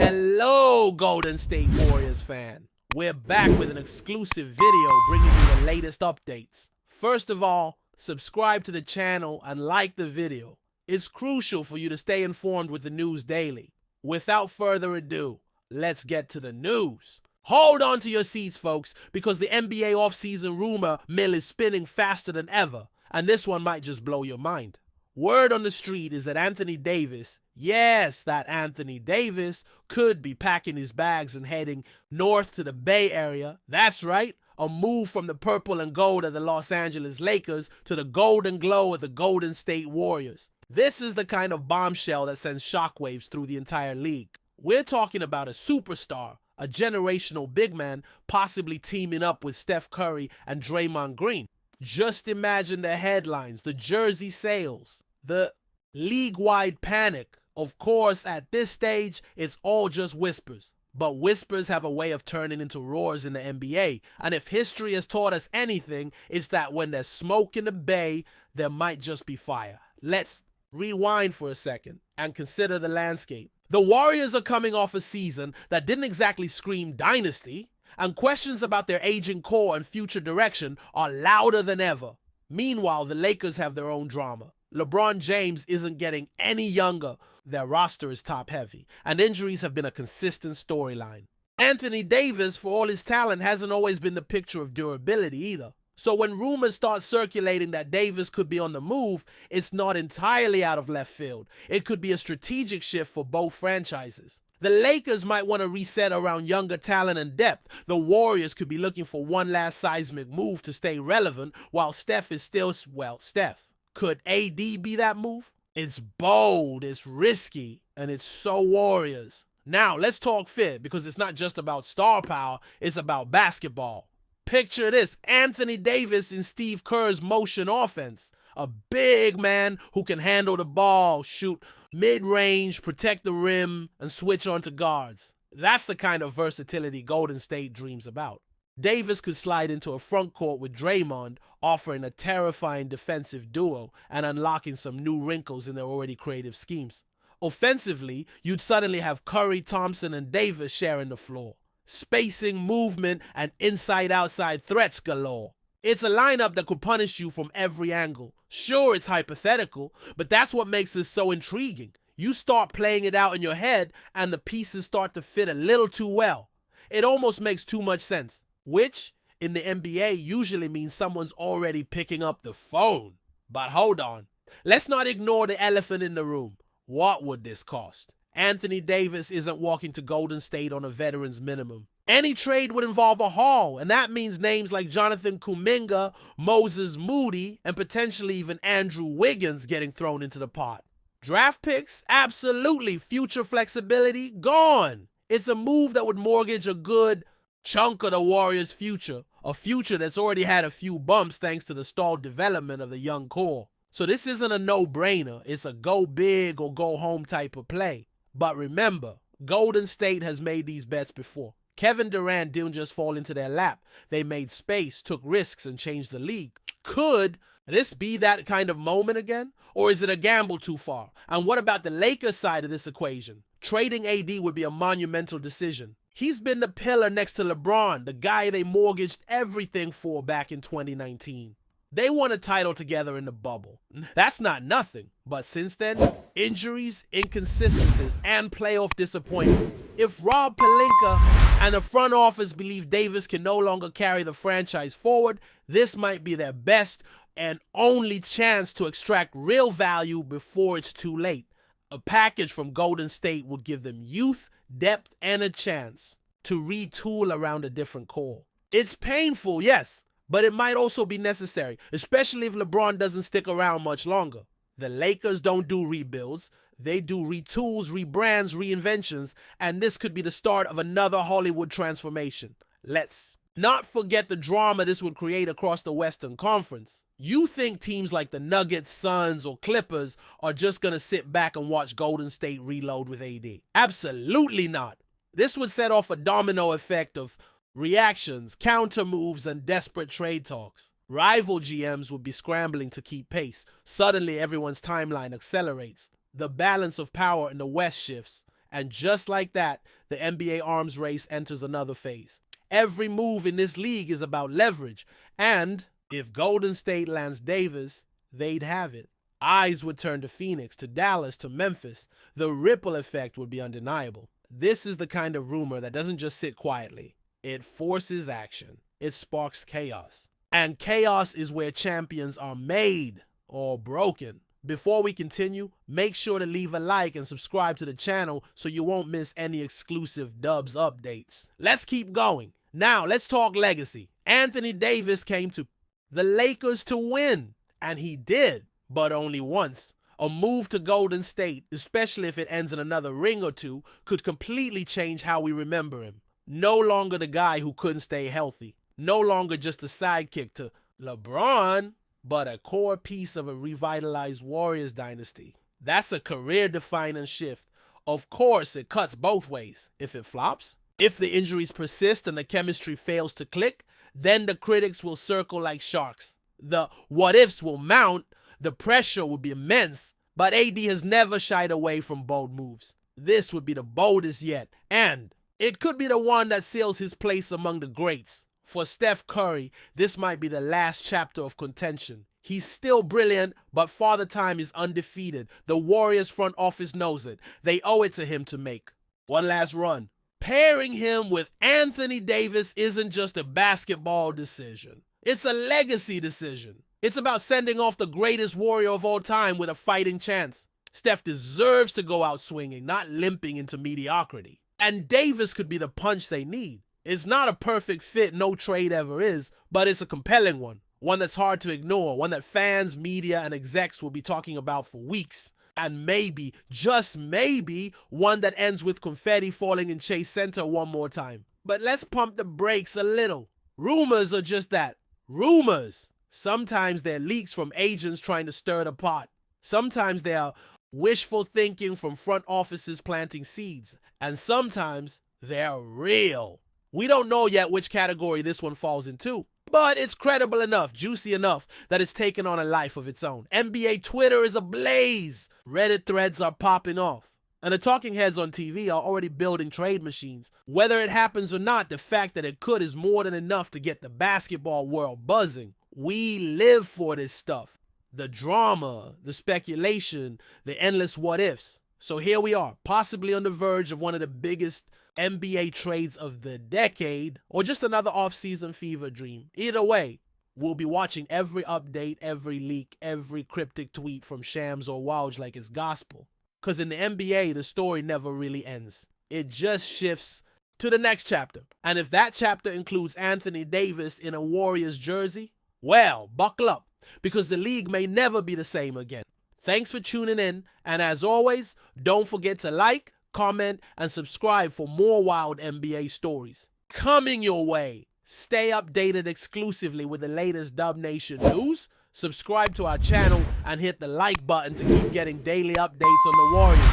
Hello, Golden State Warriors fan. We're back with an exclusive video bringing you the latest updates. First of all, subscribe to the channel and like the video. It's crucial for you to stay informed with the news daily. Without further ado, let's get to the news. Hold on to your seats, folks, because the NBA offseason rumor mill is spinning faster than ever, and this one might just blow your mind. Word on the street is that Anthony Davis, yes, that Anthony Davis, could be packing his bags and heading north to the Bay Area. That's right, a move from the purple and gold of the Los Angeles Lakers to the golden glow of the Golden State Warriors. This is the kind of bombshell that sends shockwaves through the entire league. We're talking about a superstar, a generational big man, possibly teaming up with Steph Curry and Draymond Green. Just imagine the headlines, the jersey sales, the league-wide panic. Of course, at this stage, it's all just whispers. But whispers have a way of turning into roars in the NBA. And if history has taught us anything, it's that when there's smoke in the bay, there might just be fire. Let's rewind for a second and consider the landscape. The Warriors are coming off a season that didn't exactly scream dynasty, and questions about their aging core and future direction are louder than ever. Meanwhile, the Lakers have their own drama. LeBron James isn't getting any younger. Their roster is top-heavy, and injuries have been a consistent storyline. Anthony Davis, for all his talent, hasn't always been the picture of durability either. So when rumors start circulating that Davis could be on the move, it's not entirely out of left field. It could be a strategic shift for both franchises. The Lakers might want to reset around younger talent and depth. The Warriors could be looking for one last seismic move to stay relevant, while Steph is still, well, Steph. Could AD be that move? It's bold, it's risky, and it's so Warriors. Now, let's talk fit, because it's not just about star power, it's about basketball. Picture this, Anthony Davis in Steve Kerr's motion offense. A big man who can handle the ball, shoot mid-range, protect the rim, and switch onto guards. That's the kind of versatility Golden State dreams about. Davis could slide into a front court with Draymond, offering a terrifying defensive duo and unlocking some new wrinkles in their already creative schemes. Offensively, you'd suddenly have Curry, Thompson, and Davis sharing the floor. Spacing, movement, and inside-outside threats galore. It's a lineup that could punish you from every angle. Sure, it's hypothetical, but that's what makes this so intriguing. You start playing it out in your head, and the pieces start to fit a little too well. It almost makes too much sense, which, in the NBA, usually means someone's already picking up the phone. But hold on. Let's not ignore the elephant in the room. What would this cost? Anthony Davis isn't walking to Golden State on a veteran's minimum. Any trade would involve a haul, and that means names like Jonathan Kuminga, Moses Moody, and potentially even Andrew Wiggins getting thrown into the pot. Draft picks? Absolutely. Future flexibility? Gone. It's a move that would mortgage a good chunk of the Warriors' future, a future that's already had a few bumps thanks to the stalled development of the young core. So this isn't a no-brainer, it's a go big or go home type of play. But remember, Golden State has made these bets before. Kevin Durant didn't just fall into their lap. They made space, took risks, and changed the league. Could this be that kind of moment again? Or is it a gamble too far? And what about the Lakers side of this equation? Trading AD would be a monumental decision. He's been the pillar next to LeBron, the guy they mortgaged everything for back in 2019. They won a title together in the bubble. That's not nothing. But since then, injuries, inconsistencies, and playoff disappointments. If Rob Pelinka and the front office believe Davis can no longer carry the franchise forward, this might be their best and only chance to extract real value before it's too late. A package from Golden State would give them youth, depth, and a chance to retool around a different core. It's painful, yes, but it might also be necessary, especially if LeBron doesn't stick around much longer. The Lakers don't do rebuilds. They do retools, rebrands, reinventions, and this could be the start of another Hollywood transformation. Let's not forget the drama this would create across the Western Conference. You think teams like the Nuggets, Suns, or Clippers are just going to sit back and watch Golden State reload with AD? Absolutely not. This would set off a domino effect of reactions, counter moves, and desperate trade talks. Rival GMs would be scrambling to keep pace. Suddenly, everyone's timeline accelerates. The balance of power in the West shifts, And just like that, the NBA arms race enters another phase. Every move in this league is about leverage, and if Golden State lands Davis, they'd have it. Eyes would turn to Phoenix, to Dallas, to Memphis. The ripple effect would be undeniable. This is the kind of rumor that doesn't just sit quietly. It forces action. It sparks chaos. And chaos is where champions are made or broken. Before we continue, make sure to leave a like and subscribe to the channel so you won't miss any exclusive Dubs updates. Let's keep going. Now, let's talk legacy. Anthony Davis came to the Lakers to win, and he did, but only once. A move to Golden State, especially if it ends in another ring or two, could completely change how we remember him. No longer the guy who couldn't stay healthy. No longer just a sidekick to LeBron, but a core piece of a revitalized Warriors dynasty. That's a career-defining shift. Of course, it cuts both ways. If it flops, if the injuries persist and the chemistry fails to click, then the critics will circle like sharks. The what-ifs will mount, the pressure will be immense, but AD has never shied away from bold moves. This would be the boldest yet, and it could be the one that seals his place among the greats. For Steph Curry, this might be the last chapter of contention. He's still brilliant, but Father Time is undefeated. The Warriors front office knows it. They owe it to him to make one last run. Pairing him with Anthony Davis isn't just a basketball decision. It's a legacy decision. It's about sending off the greatest Warrior of all time with a fighting chance. Steph deserves to go out swinging, not limping into mediocrity. And Davis could be the punch they need. It's not a perfect fit, no trade ever is, but it's a compelling one. One that's hard to ignore, one that fans, media, and execs will be talking about for weeks. And maybe, just maybe, one that ends with confetti falling in Chase Center one more time. But let's pump the brakes a little. Rumors are just that. Rumors. Sometimes they're leaks from agents trying to stir the pot. Sometimes they are wishful thinking from front offices planting seeds. And sometimes they're real. We don't know yet which category this one falls into, but it's credible enough, juicy enough, that it's taken on a life of its own. NBA Twitter is ablaze. Reddit threads are popping off. And the talking heads on TV are already building trade machines. Whether it happens or not, the fact that it could is more than enough to get the basketball world buzzing. We live for this stuff. The drama, the speculation, the endless what-ifs. So here we are, possibly on the verge of one of the biggest NBA trades of the decade, or just another off-season fever dream. Either way, we'll be watching every update, every leak, every cryptic tweet from Shams or Woj like it's gospel. Because in the NBA, the story never really ends. It just shifts to the next chapter. And if that chapter includes Anthony Davis in a Warriors jersey, well, buckle up, because the league may never be the same again. Thanks for tuning in, and as always, don't forget to like, comment, and subscribe for more wild NBA stories coming your way. Stay updated exclusively with the latest Dub Nation news. Subscribe to our channel and hit the like button to keep getting daily updates on the Warriors.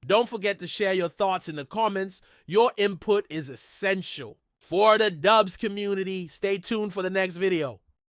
Don't forget to share your thoughts in the comments. Your input is essential. For the Dubs community, stay tuned for the next video.